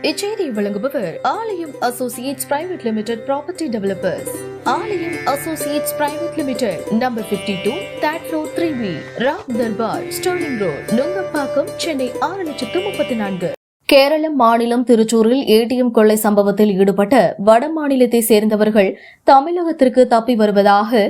இச்செய்தியை வழங்குபவர் Aalayam associates private limited property developers. Aalayam associates private limited, number 52, third floor, 3B, Ram Darbar, Sterling road, Nungambakkam, Chennai 6,34,000. Kerala மாநிலம் திருச்சூரில் ATM கொள்ளை சம்பவத்தில் ஈடுபட்ட வட மாநிலத்தை சேர்ந்தவர்கள் தமிழகத்திற்கு தப்பி வருவதாக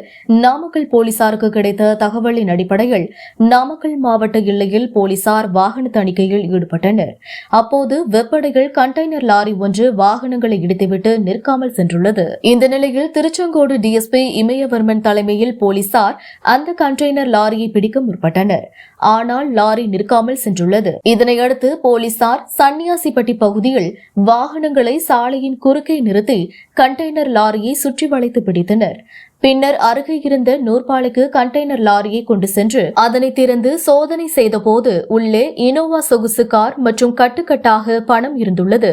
நாமக்கல் போலீசாருக்கு கிடைத்த தகவலின் அடிப்படையில் நாமக்கல் மாவட்ட எல்லையில் போலீசார் வாகன தணிக்கையில் ஈடுபட்டனர். அப்போது வெப்படையில் கண்டெய்னர் லாரி ஒன்று வாகனங்களை இடித்துவிட்டு நிற்காமல் சென்றுள்ளது. இந்த நிலையில் திருச்செங்கோடு டிஎஸ்பி இமயவர்மன் தலைமையில் போலீசார் அந்த கண்டெய்னர் லாரியை பிடிக்க முற்பட்டனர். ஆனால் லாரி நிற்காமல் சென்றுள்ளது. இதனையடுத்து போலீசார் சன்னியாசிப்பட்டி பகுதியில் வாகனங்களை சாலையின் குறுக்கே நிறுத்தி கண்டெய்னர் லாரியை சுற்றி வளைத்து பிடித்தனர். பின்னர் அருகே இருந்த நூற்பாலைக்கு கண்டெய்னர் லாரியை கொண்டு சென்று அதனை திறந்து சோதனை செய்தபோது உள்ளே இனோவா சொகுசு கார் மற்றும் கட்டுக்கட்டாக பணம் இருந்துள்ளது.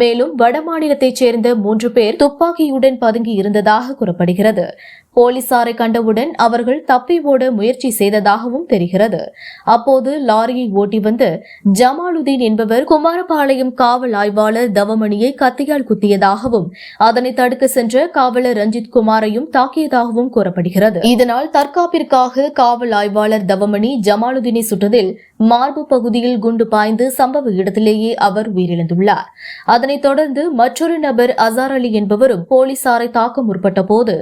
மேலும் வடமாநிலத்தைச் சேர்ந்த 3 பேர் துப்பாக்கியுடன் பதுங்கி இருந்ததாக கூறப்படுகிறது. போலீசாரை கண்டவுடன் அவர்கள் தப்பி ஓட முயற்சி செய்ததாகவும் தெரிகிறது. அப்போது லாரியை ஓட்டி வந்த ஜமாலுதீன் என்பவர் குமாரபாளையம் காவல் ஆய்வாளர் தவமணியை கத்தியால் குத்தியதாகவும் அதனை தடுக்க சென்ற காவலர் ரஞ்சித் குமாரையும் தாக்கியதாகவும் கூறப்படுகிறது. இதனால் தற்காப்பிற்காக காவல் ஆய்வாளர் தவமணி ஜமாலுதீனை சுட்டதில் மார்பு பகுதியில் குண்டு பாய்ந்து சம்பவ இடத்திலேயே அவர் உயிரிழந்துள்ளார். அதனைத் தொடர்ந்து மற்றொரு நபர் அசார் அலி என்பவரும் போலீசாரை தாக்க முற்பட்ட போது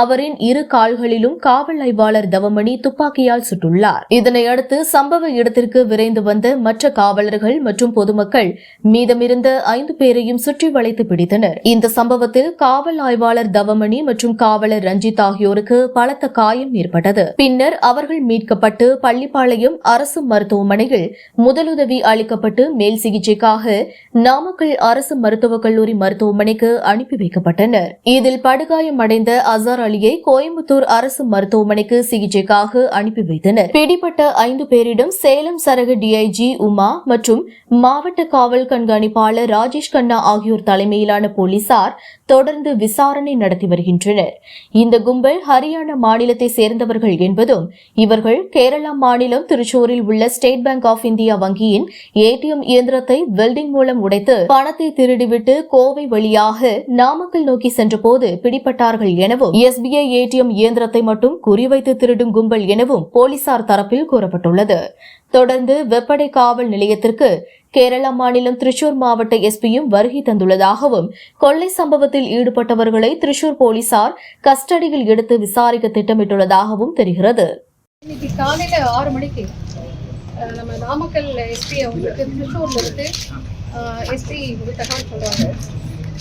அவரின் 2 கால்களிலும் காவல் ஆய்வாளர் தவமணி துப்பாக்கியால் சுட்டுள்ளார். இதனையடுத்து சம்பவ இடத்திற்கு விரைந்து வந்த மற்ற காவலர்கள் மற்றும் பொதுமக்கள் மீதமிருந்த 5 பேரையும் சுற்றி வளைத்து பிடித்தனர். இந்த சம்பவத்தில் காவல் ஆய்வாளர் தவமணி மற்றும் காவலர் ரஞ்சித் ஆகியோருக்கு பலத்த காயம் ஏற்பட்டது. பின்னர் அவர்கள் மீட்கப்பட்டு பள்ளிப்பாளையம் அரசு மருத்துவமனையில் முதலுதவி அளிக்கப்பட்டு மேல் சிகிச்சைக்காக நாமக்கல் அரசு மருத்துவக் கல்லூரி மருத்துவமனைக்கு அனுப்பி வைக்கப்பட்டனர். இதில் படுகாயமடைந்த அசார் அலியை கோயம்புத்தூர் அரசு மருத்துவமனைக்கு சிகிச்சைக்காக அனுப்பி வைத்தனர். பிடிபட்ட 5 பேரிடம் சேலம் சரக டிஐஜி உமா மற்றும் மாவட்ட காவல் கண்காணிப்பாளர் ராஜேஷ் கண்ணா ஆகியோர் தலைமையிலான போலீசார் தொடர்ந்து விசாரணை நடத்தி வருகின்றனர். இந்த கும்பல் ஹரியானா மாநிலத்தை சேர்ந்தவர்கள் என்பதும் இவர்கள் கேரளா மாநிலம் திருச்சூரில் உள்ள ஸ்டேட் பேங்க் ஆஃப் இந்தியா வங்கியின் ஏடிஎம் இயந்திரத்தை வெல்டிங் மூலம் உடைத்து பணத்தை திருடிவிட்டு கோவை வழியாக நாமக்கல் நோக்கி சென்றபோது பிடிபட்டார்கள் எனவும் எஸ்பிஐ ஏடிஎம் இயந்திரத்தை மட்டும் குறிவைத்து திருடும் கும்பல் எனவும் போலீசார் தரப்பில் கூறப்பட்டுள்ளது. தொடர்ந்து வெப்படை காவல் நிலையத்திற்கு கேரளா மாநிலம் திருச்சூர் மாவட்ட எஸ்பியும் வருகை தந்துள்ளதாகவும் கொள்ளை சம்பவத்தில் ஈடுபட்டவர்களை திருச்சூர் போலீசார் கஸ்டடியில் எடுத்து விசாரிக்க திட்டமிட்டுள்ளதாகவும் தெரிகிறது. இன்னைக்கு காலையில 6 மணிக்கு நம்ம நாமக்கல் எஸ்பி அவங்களுக்கு திருச்சூர்ல இருந்து எஸ்பி ஒரு தகவல் சொல்றாங்க.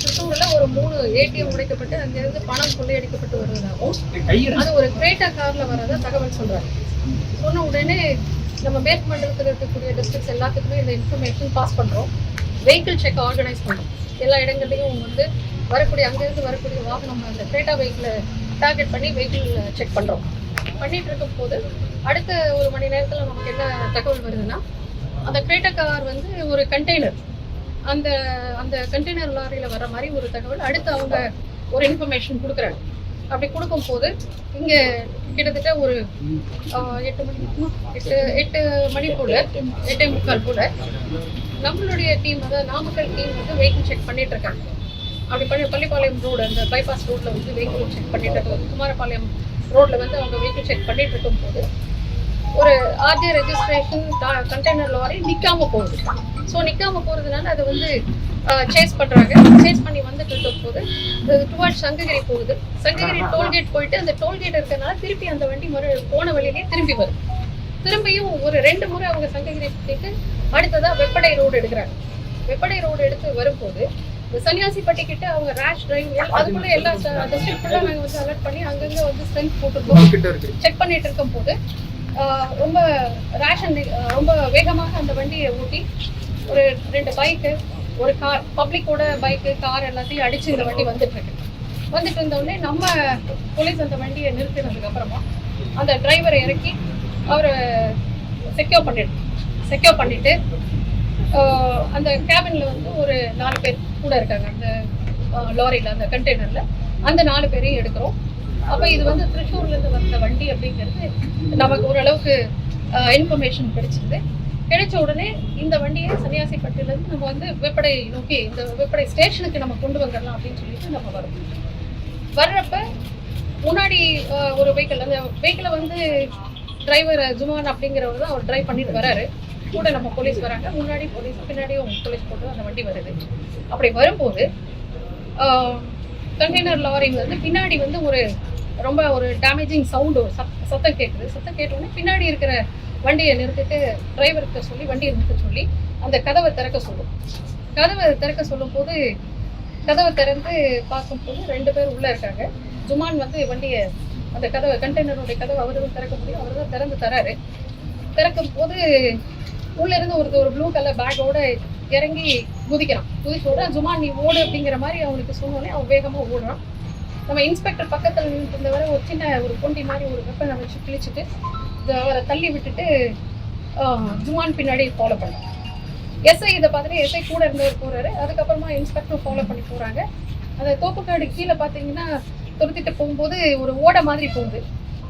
திருச்சூர்ல ஒரு 3 ஏடிஎம் உடைக்கப்பட்டு அங்கிருந்து பணம் கொள்ளையடிக்கப்பட்டு வருவதாகவும் அது ஒரு கிரேட்டா கார்ல வரதா தகவல் சொல்றாங்க. சொன்ன உடனே நம்ம மேற்கு மண்டலத்தில் இருக்கக்கூடிய டிஸ்ட்ரிக்ட்ஸ் எல்லாத்துக்குமே இந்த இன்ஃபர்மேஷன் பாஸ் பண்ணுறோம். வெஹிக்கிள் செக் ஆர்கனைஸ் பண்ணுறோம். எல்லா இடங்கள்லையும் வந்து அங்கேருந்து வரக்கூடிய வாகனம் அந்த கிரேட்டா வெஹிக்கிளை டார்கெட் பண்ணி வெஹிக்கிள் செக் பண்ணுறோம். பண்ணிட்டு இருக்கும் போது அடுத்த 1 மணி நேரத்தில் நமக்கு என்ன தகவல் வருதுன்னா, அந்த கிரேட்டா கார் வந்து ஒரு கண்டெய்னர், அந்த கண்டெய்னர் லாரியில் வர மாதிரி ஒரு தகவல் அடுத்து அவங்க ஒரு இன்ஃபர்மேஷன் கொடுக்குறாங்க. அப்படி கொடுக்கும்போது இங்கே கிட்டத்தட்ட ஒரு 8 மணி போல 8:45 போல நம்மளுடைய டீம், அதாவது நாமக்கல் டீம் வந்து வெஹிக்கிள் செக் பண்ணிட்டு இருக்காங்க. அப்படி பள்ளிப்பாளையம் ரோடு, அந்த பைபாஸ் ரோட்ல வந்து வெஹிக்கிள் செக் பண்ணிட்டு இருக்காங்க. குமாரபாளையம் ரோட்ல வந்து அவங்க வெஹிக்கிள் செக் பண்ணிட்டு இருக்கும் போது ஒரு ஆர்ஜே ரெஜிஸ்ட்ரேஷன் கண்டெய்னர் லாரி நிற்காம போகுது. ஸோ நிற்காம போறதுனால அதை வந்து சேஸ் பண்றாங்க. சேஸ் பண்ணி வந்துட்டு இருக்கும் போது டுவர்ட்ஸ் சங்ககிரி போகுது. சங்ககிரி டோல்கேட் போயிட்டு அந்த டோல்கேட் இருக்கிறதுனால திருப்பி அந்த வண்டி போன வழியிலேயே திரும்பி வரும். திரும்பியும் ஒரு 2 முறை அவங்க சங்ககிரி சுற்றிட்டு அடுத்ததா வெப்படை ரோடு எடுக்கிறாங்க. வெப்படை ரோடு எடுத்து வரும்போது இந்த சன்னியாசிப்பட்டி கிட்ட அவங்க ரேஷ் டிரைவிங் அதுக்குள்ள எல்லா டிஸ்ட்ரிக்ட் ஃபுல்லாக நாங்கள் வந்து அலர்ட் பண்ணி அங்கங்கே வந்து ஸ்ட்ரென்த் போட்டுருக்கோம். செக் பண்ணிட்டு இருக்கும் போது ரொம்ப ரேஷன் ரொம்ப வேகமாக அந்த வண்டியை ஓட்டி ஒரு 2 பைக்கு, ஒரு கார், பப்ளிக்கோட பைக்கு, கார் எல்லாத்தையும் அடிச்சு இந்த வண்டி வந்துட்டு இருந்தோடனே நம்ம போலீஸ் அந்த வண்டியை நிறுத்தினதுக்கு அப்புறமா அந்த டிரைவரை இறக்கி அவரை செக்யூர் பண்ணிட்டு அந்த கேபின்ல வந்து ஒரு 4 பேர் கூட இருக்காங்க. அந்த லாரியில், அந்த கண்டெய்னர்ல அந்த 4 பேரையும் எடுக்கிறோம். அப்போ இது வந்து திருச்சூர்ல இருந்து வந்த வண்டி அப்படிங்கிறது நமக்கு ஓரளவுக்கு இன்ஃபர்மேஷன் கிடைச்சிருது. கிடைச்ச உடனே இந்த வண்டியை சன்னியாசிப்பட்டிலேருந்து நம்ம வந்து வெப்படை நோக்கி இந்த வெப்படை ஸ்டேஷனுக்கு நம்ம கொண்டு வந்துடலாம் அப்படின்னு சொல்லிட்டு நம்ம வரோம். வர்றப்ப முன்னாடி ஒரு வெஹிக்கிள், அந்த வெஹிக்கிளை வந்து டிரைவர் ஜுமான் அப்படிங்கிறவர் தான் அவர் டிரைவ் பண்ணிட்டு வராரு. கூட நம்ம போலீஸ் வராங்க, முன்னாடி போலீஸ் பின்னாடியும் போலீஸ் போட்டு அந்த வண்டி வருது. அப்படி வரும்போது கண்டெய்னர் லாரி வந்து பின்னாடி வந்து ரொம்ப ஒரு டேமேஜிங் சவுண்டு, ஒரு சத்தம் கேட்குது. சத்தம் கேட்டோடனே பின்னாடி இருக்கிற வண்டியை நிறுத்திட்டு டிரைவருக்கு சொல்லி வண்டியை நிறுத்த சொல்லி அந்த கதவை திறக்க சொல்லும். கதவை திறக்க சொல்லும் போது கதவை திறந்து பார்க்கும்போது 2 பேர் உள்ளே இருக்காங்க. ஜுமான் வந்து வண்டியை அந்த கதவை கண்டெய்னருடைய கதவை அவர் தான் திறக்க முடியும், அவர் தான் திறந்து தராரு. திறக்கும் போது உள்ள இருந்து ஒரு ப்ளூ கலர் பேக்கோட இறங்கி குதிக்கிறான். குதிச்சோட ஜுமான் நீ ஓடு அப்படிங்கிற மாதிரி அவனுக்கு சொன்னோடனே அவன் வேகமாக ஓடுறான். நம்ம இன்ஸ்பெக்டர் பக்கத்தில் நின்று இருந்தவரை ஒரு சின்ன ஒரு கொண்டி மாதிரி ஒரு வெப்பனை வச்சு கிழிச்சிட்டு அவரை தள்ளி விட்டுட்டு ஜுமான் பின்னாடி ஃபாலோ பண்ணான். எஸ்ஐ இதை பார்த்துட்டு எஸ்ஐ கூட இருந்தவர் போறாரு. அதுக்கப்புறமா இன்ஸ்பெக்டரும் ஃபாலோ பண்ணி போறாங்க. அந்த தோப்புக்காடு கீழே பார்த்தீங்கன்னா துரத்திட்டு போகும்போது ஒரு ஓடை மாதிரி போகுது.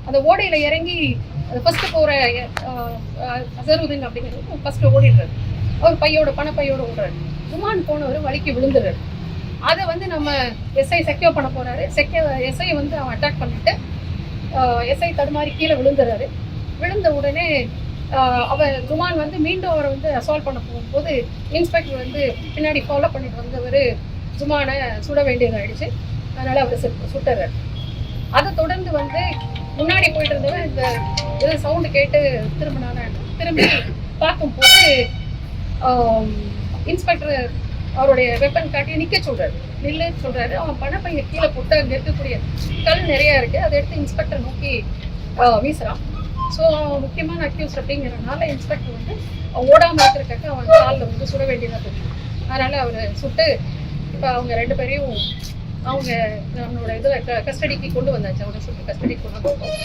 அந்த ஓடையில இறங்கி அது ஃபர்ஸ்ட் போற அசருதீன் அப்படிங்கிறது ஃபர்ஸ்ட் ஓடிடுறாரு. அவர் பணப்பையோட ஓடுறாரு. ஜுமான் போனவர் வலிக்கு விழுந்துடுறாரு. அதை வந்து நம்ம எஸ்ஐ செக்யூர் பண்ண போறாரு. எஸ்ஐ வந்து அவன் அட்டாக் பண்ணிட்டு எஸ்ஐ தடுமாறி கீழே விழுந்துறாரு. விழுந்த உடனே ஜுமான் வந்து மீண்டும் அவரை வந்து அசால்ட் பண்ண போகும்போது இன்ஸ்பெக்டர் வந்து பின்னாடி ஃபாலோ பண்ணிட்டு வந்தவர் ஜுமானை சுட வேண்டியதாயிடுச்சு. அதனால அவர் சுட்டுறாரு. அதை தொடர்ந்து வந்து முன்னாடி போயிட்டு இருந்தவன் இந்த இது சவுண்டு கேட்டு திரும்பி பார்க்கும்போது இன்ஸ்பெக்டர் அவருடைய வெப்பன் காட்டி நிற்க சொல்றாரு, நில்லுன்னு சொல்றாரு. அவன் பணப்பையை கீழே போட்டு அங்கே இருக்கக்கூடிய கல் நிறையா இருக்கு, அதை எடுத்து இன்ஸ்பெக்டர் நோக்கி வீசுறான். ஸோ முக்கியமான அக்யூஸ் அப்படிங்கிறனால இன்ஸ்பெக்டர் வந்து ஓடாமல் இருக்கிறதுக்கு அவன் காலில் வந்து சுட வேண்டியதாக இருக்கு. அதனால அவர் சுட்டு இப்போ அவங்க 2 பேரையும் அவங்க நம்மளோட இதில் கஸ்டடிக்கு கொண்டு வந்தாச்சு. அவங்க சுட்டு கஸ்டடிக்கு கொண்டு வந்தோம்.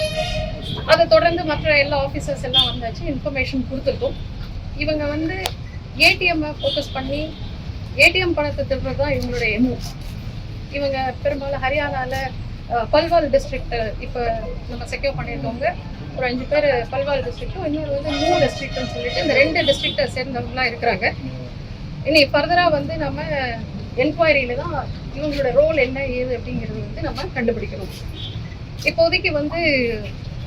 அதை தொடர்ந்து மற்ற எல்லா ஆஃபீஸர்ஸ் எல்லாம் வந்தாச்சு, இன்ஃபர்மேஷன் கொடுத்துருக்கோம். இவங்க வந்து ஏடிஎம்மை ஃபோக்கஸ் பண்ணி ஏடிஎம் பணத்தை திருடுறது தான் இவங்களுடைய எம்ஓ. இவங்க பெரும்பாலும் ஹரியானாவில் பல்வால் டிஸ்ட்ரிக்ட் இப்போ நம்ம செக்யூர் பண்ணியிருக்கவங்க ஒரு 5 பேர் பல்வால் டிஸ்ட்ரிக்ட்டும் இன்னொரு வந்து நியூ டிஸ்ட்ரிக்ட்னு சொல்லிட்டு இந்த 2 டிஸ்ட்ரிக்டை சேர்ந்தவங்களாம் இருக்கிறாங்க. இனி ஃபர்தராக வந்து நம்ம என்கொயரியில தான் இவங்களோட ரோல் என்ன ஏது அப்படிங்கிறது வந்து நம்ம கண்டுபிடிக்கணும். இப்போதைக்கு வந்து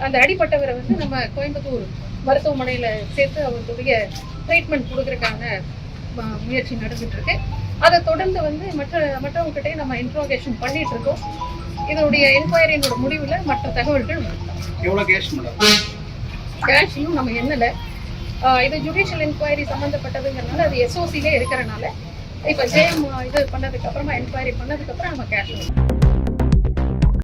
அந்த அடிப்பட்டவரை வந்து நம்ம கோயம்புத்தூர் மருத்துவமனையில் சேர்த்து அவர்களுடைய ட்ரீட்மெண்ட் கொடுக்குறதுக்கான முயற்சி நடந்துட்டு இருக்கு. அதை தொடர்ந்து வந்து மற்றவங்ககிட்டே நம்ம இன்ட்ரோகேஷன் பண்ணிட்டு இருக்கோம். இதனுடைய என்கொயரியோட முடிவில் மற்ற தகவல்கள் கேஷையும் நம்ம என்னல இது ஜுடிஷியல் என்கொயரி சம்மந்தப்பட்டதுங்கிறதுனால அது எஸ்ஓசிலே இருக்கிறனால இப்போ ஜேஎம் இது பண்ணதுக்கு அப்புறமா என்கொயரி பண்ணதுக்கு அப்புறம் நம்ம கேஷ்